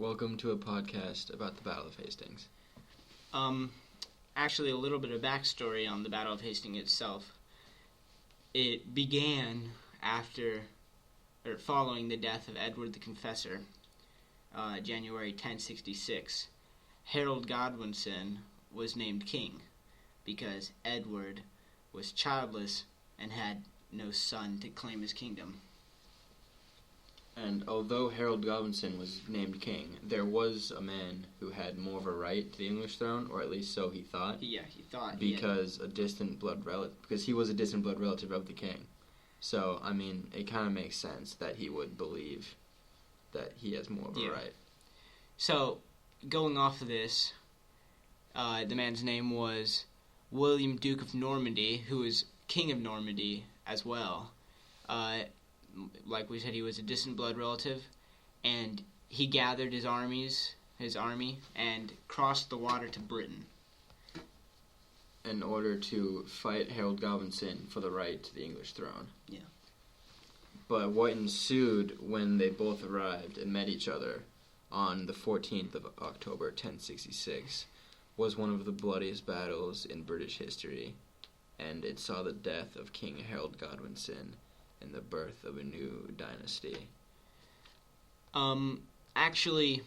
Welcome to a podcast about the Battle of Hastings. Actually, a little bit of backstory on the Battle of Hastings itself. It began following the death of Edward the Confessor, January 1066. Harold Godwinson was named king because Edward was childless and had no son to claim his kingdom. And although Harold Godwinson was named king, there was a man who had more of a right to the English throne, or at least so he thought. Yeah, he thought. Because he was a distant blood relative of the king. So, I mean, it kind of makes sense that he would believe that he has more of a right. So, going off of this, the man's name was William, Duke of Normandy, who was king of Normandy as well. Like we said, he was a distant blood relative, and he gathered his army, and crossed the water to Britain in order to fight Harold Godwinson for the right to the English throne. Yeah. But what ensued when they both arrived and met each other on the 14th of October, 1066, was one of the bloodiest battles in British history, and it saw the death of King Harold Godwinson and the birth of a new dynasty. Actually,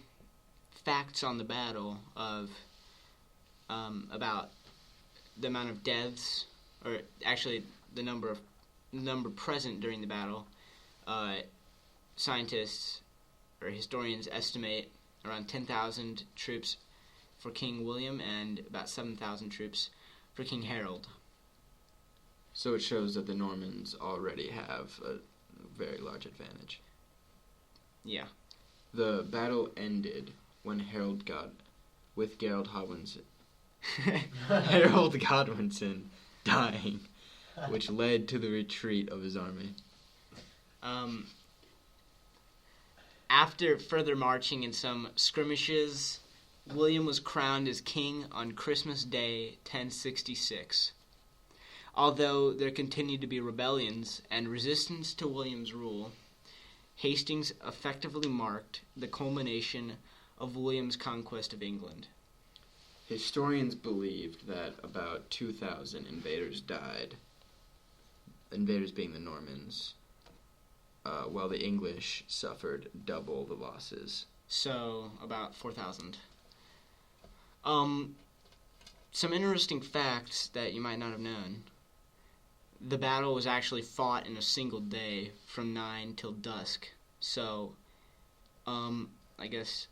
facts on the battle of about the amount of deaths, or actually the number present during the battle. Scientists or historians estimate around 10,000 troops for King William and about 7,000 troops for King Harold. So it shows that the Normans already have a very large advantage. Yeah. The battle ended when Harold Godwinson dying, which led to the retreat of his army. After further marching in some skirmishes, William was crowned as king on Christmas Day, 1066. Although there continued to be rebellions and resistance to William's rule, Hastings effectively marked the culmination of William's conquest of England. Historians believed that about 2,000 invaders died, invaders being the Normans, while the English suffered double the losses. So, about 4,000. Some interesting facts that you might not have known. The battle was actually fought in a single day from 9 till dusk. So, I guess,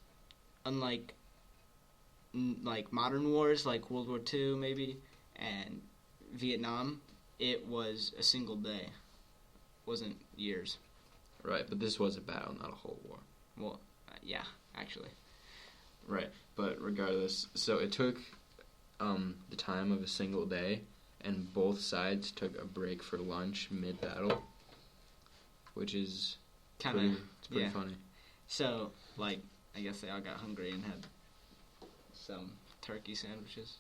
unlike modern wars like World War II maybe and Vietnam, it was a single day. It wasn't years. Right, but this was a battle, not a whole war. Well, yeah, actually. Right, but regardless, so it took the time of a single day, and both sides took a break for lunch mid-battle, which is pretty funny. So, I guess they all got hungry and had some turkey sandwiches.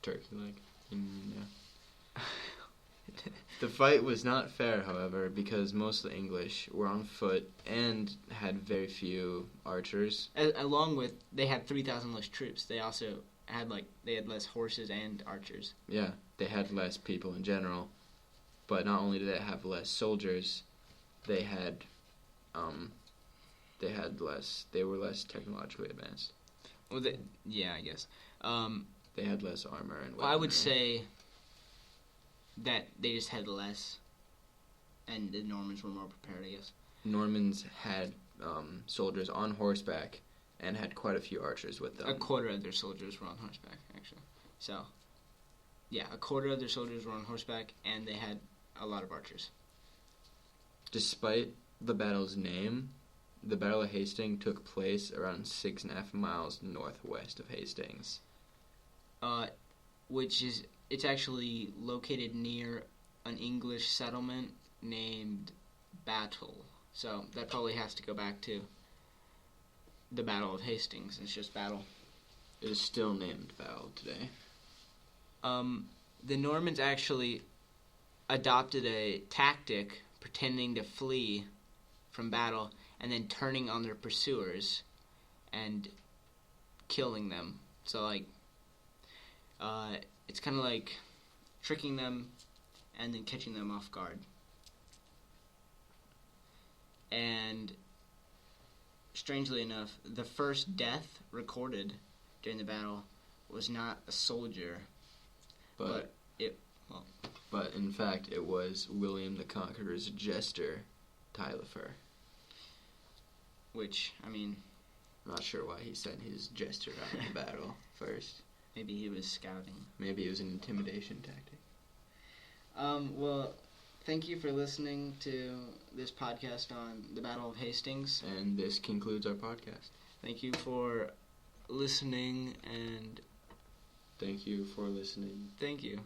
Turkey leg, yeah. The fight was not fair, however, because most of the English were on foot and had very few archers. Along with, they had 3,000 less troops. They also had less horses and archers. Yeah, they had less people in general. But not only did they have less soldiers, they were less technologically advanced. Well, I guess. They had less armor and weaponry. Well, I would say that they just had less, and the Normans were more prepared, I guess. Normans had soldiers on horseback and had quite a few archers with them. A quarter of their soldiers were on horseback, actually. So, yeah, a quarter of their soldiers were on horseback, and they had a lot of archers. Despite the battle's name, the Battle of Hastings took place around 6.5 miles northwest of Hastings. It's actually located near an English settlement named Battle. So that probably has to go back to the Battle of Hastings. It's just Battle. It is still named Battle today. The Normans actually adopted a tactic pretending to flee from battle and then turning on their pursuers and killing them. So, like, it's kind of like tricking them and then catching them off guard. And strangely enough, the first death recorded during the battle was not a soldier, but in fact it was William the Conqueror's jester, Taillefer. Which, I mean, Not sure why he sent his jester out in the battle first. maybe he was scouting. Maybe it was an intimidation tactic. Well, thank you for listening to this podcast on the Battle of Hastings. And this concludes our podcast. Thank you for listening, and Thank you for listening. thank you.